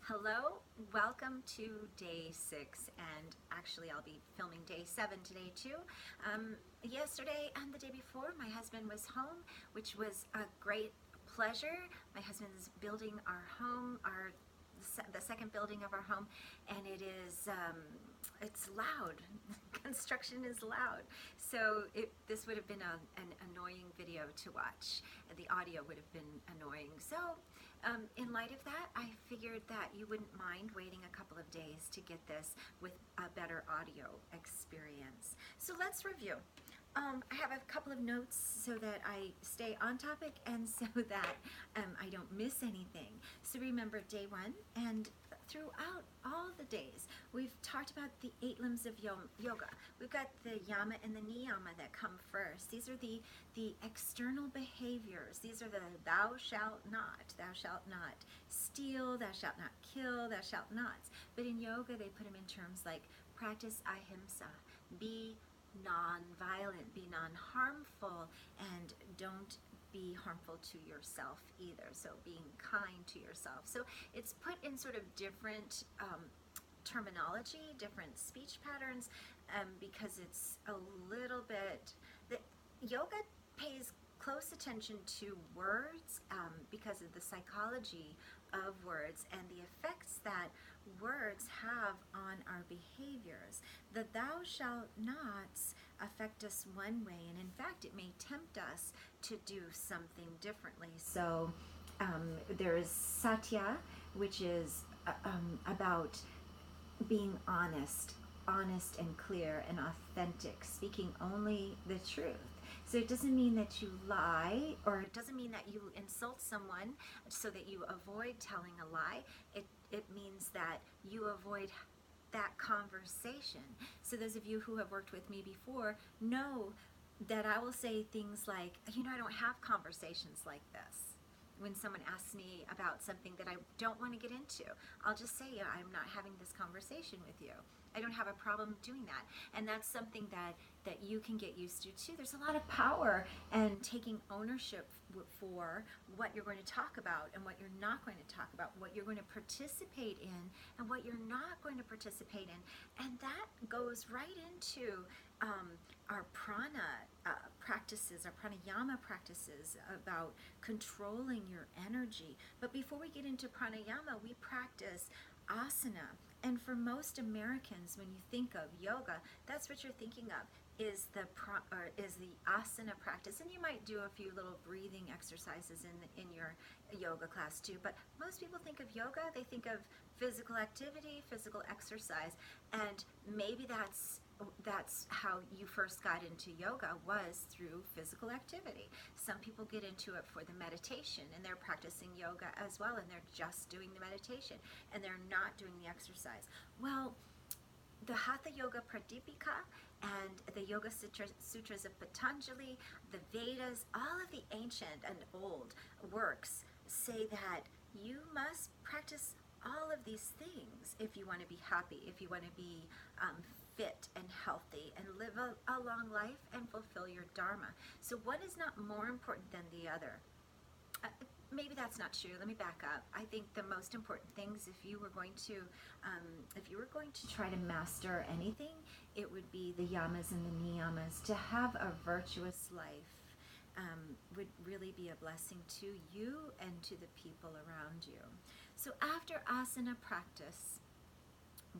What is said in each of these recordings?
Hello, welcome to day 6, and actually I'll be filming day 7 today too. Yesterday and the day before my husband was home, which was a great pleasure. My husband is building our home, the second building of our home, and it's loud. Construction is loud, so this would have been an annoying video to watch. The audio would have been annoying. So in light of that, I figured that you wouldn't mind waiting a couple of days to get this with a better audio experience. So let's review. I have a couple of notes so that I stay on topic and so that I don't miss anything. So remember day 1, and throughout all the days, we've talked about the 8 limbs of yoga. We've got the yama and the niyama that come first. These are the external behaviors. These are the thou shalt not steal, thou shalt not kill, thou shalt nots. But in yoga, they put them in terms like practice ahimsa, be non-violent, be non-harmful, and don't be harmful to yourself either. So being kind to yourself. So it's put in sort of different terminology, different speech patterns, because it's a little bit, yoga pays close attention to words because of the psychology of words and the effects that words have on our behaviors. The thou shalt nots affect us one way, and in fact it may tempt us to do something differently. So there is satya, which is about being honest and clear and authentic, speaking only the truth. So it doesn't mean that you lie, or it doesn't mean that you insult someone so that you avoid telling a lie. It means that you avoid that conversation. So those of you who have worked with me before know that I will say things like, I don't have conversations like this. When someone asks me about something that I don't want to get into, I'll just say, I'm not having this conversation with you. I don't have a problem doing that. And that's something that you can get used to too. There's a lot of power and taking ownership for what you're going to talk about and what you're not going to talk about, what you're going to participate in and what you're not going to participate in. And that goes right into our prana practices, our pranayama practices about controlling your energy. But before we get into pranayama, we practice asana. And for most Americans, when you think of yoga, that's what you're thinking of, is the asana practice. And you might do a few little breathing exercises in your yoga class too. But most people think of yoga, they think of physical activity, physical exercise. And maybe that's how you first got into yoga, was through physical activity. Some people get into it for the meditation, and they're practicing yoga as well, and they're just doing the meditation, and they're not doing the exercise. Well, the Hatha Yoga Pradipika and the Yoga Sutras of Patanjali, the Vedas, all of the ancient and old works say that you must practice all of these things if you want to be happy, if you want to be fit and healthy and live a long life and fulfill your dharma. So one is not more important than the other. Maybe that's not true. Let me back up. I think the most important things, if you were going to try to master anything, it would be the yamas and the niyamas. To have a virtuous life would really be a blessing to you and to the people around you. So after asana practice,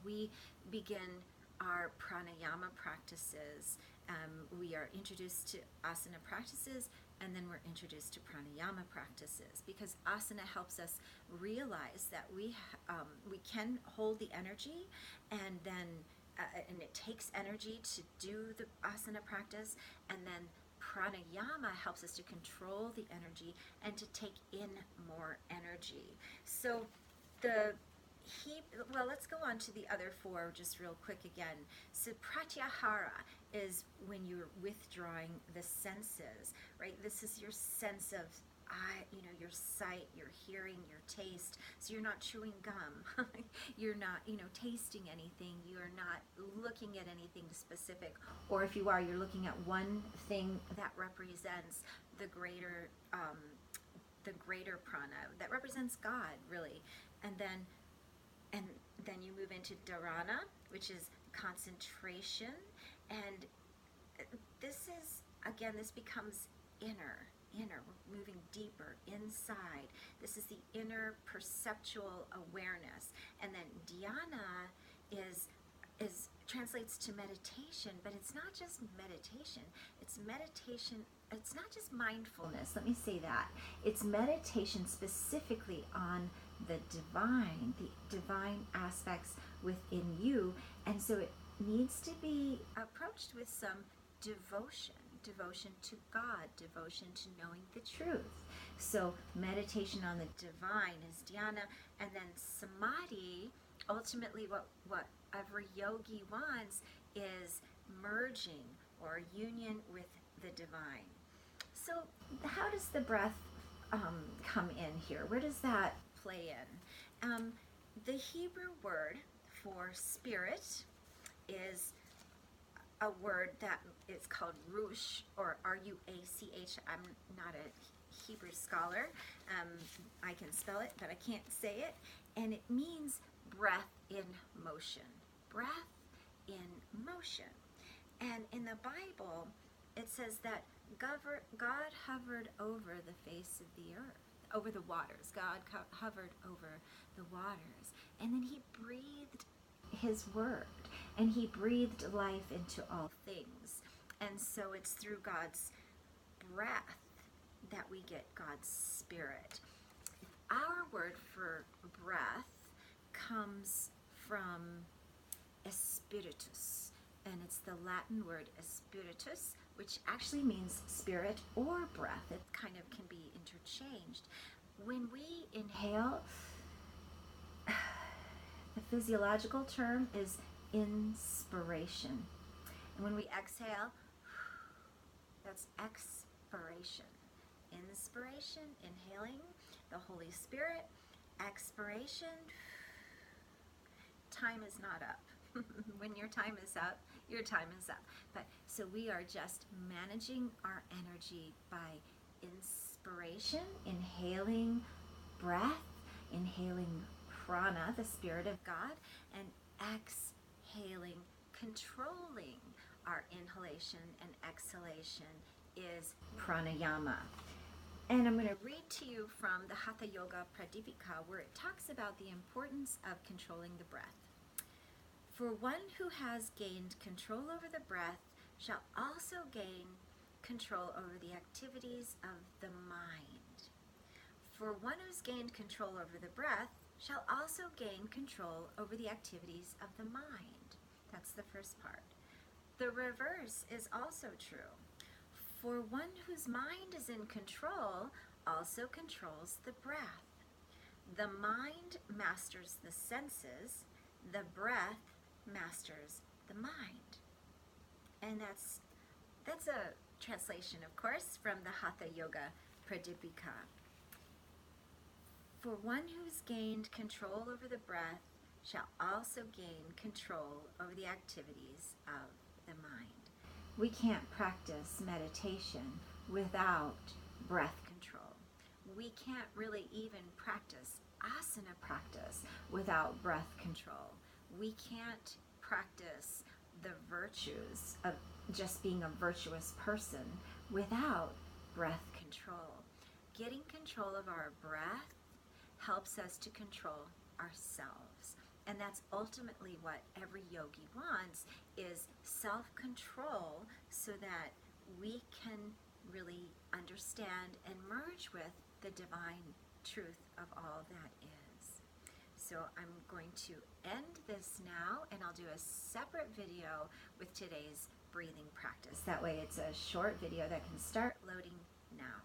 we begin our pranayama practices. We are introduced to asana practices, and then we're introduced to pranayama practices, because asana helps us realize that we can hold the energy, and then and it takes energy to do the asana practice, and then pranayama helps us to control the energy and to take in more energy. So let's go on to the other 4 just real quick again. So pratyahara is when you're withdrawing the senses, right? This is your sense of your sight, your hearing, your taste. So you're not chewing gum. You're not, tasting anything. You're not looking at anything specific. Or if you are, you're looking at one thing that represents the greater prana, that represents God, really. And then then you move into dharana, which is concentration, and this is, again, this becomes inner, we're moving deeper inside. This is the inner perceptual awareness. And then dhyana is translates to meditation, but it's not just meditation. It's meditation, it's not just mindfulness. Let me say that. It's meditation specifically on the divine aspects within you. And so it needs to be approached with some devotion to God, devotion to knowing the truth. So meditation on the divine is dhyana, and then samadhi, ultimately whatever yogi wants is merging or union with the divine. So how does the breath come in here? Where does that play in? The Hebrew word for spirit is a word that is called ruach, or R-U-A-C-H. I'm not a Hebrew scholar. I can spell it, but I can't say it. And it means breath in motion. Breath in motion. And in the Bible, it says that God hovered over the face of the earth, over the waters. God hovered over the waters. And then he breathed his word, and he breathed life into all things. And so it's through God's breath that we get God's spirit. Our word for breath comes from espiritus, and it's the Latin word espiritus, which actually means spirit or breath. It kind of can be interchanged. When we inhale, the physiological term is inspiration. And when we exhale, that's expiration. Inspiration, inhaling the Holy Spirit. Expiration, time is not up. When your time is up, your time is up. But so we are just managing our energy by inspiration, inhaling breath, inhaling prana, the spirit of God, and exhaling, controlling our inhalation and exhalation is pranayama. And I'm going to read to you from the Hatha Yoga Pradipika, where it talks about the importance of controlling the breath. For one who has gained control over the breath shall also gain control over the activities of the mind. For one who's gained control over the breath shall also gain control over the activities of the mind. That's the first part. The reverse is also true. For one whose mind is in control also controls the breath. The mind masters the senses, the breath masters the mind. And that's a translation, of course, from the Hatha Yoga Pradipika. For one who's gained control over the breath shall also gain control over the activities of the mind. We can't practice meditation without breath control. We can't really even practice asana practice without breath control. We can't practice the virtues of just being a virtuous person without breath control. Getting control of our breath helps us to control ourselves. And that's ultimately what every yogi wants, is self-control, so that we can really understand and merge with the divine truth of all that is. So I'm going to end this now, and I'll do a separate video with today's breathing practice. That way it's a short video that can start loading now.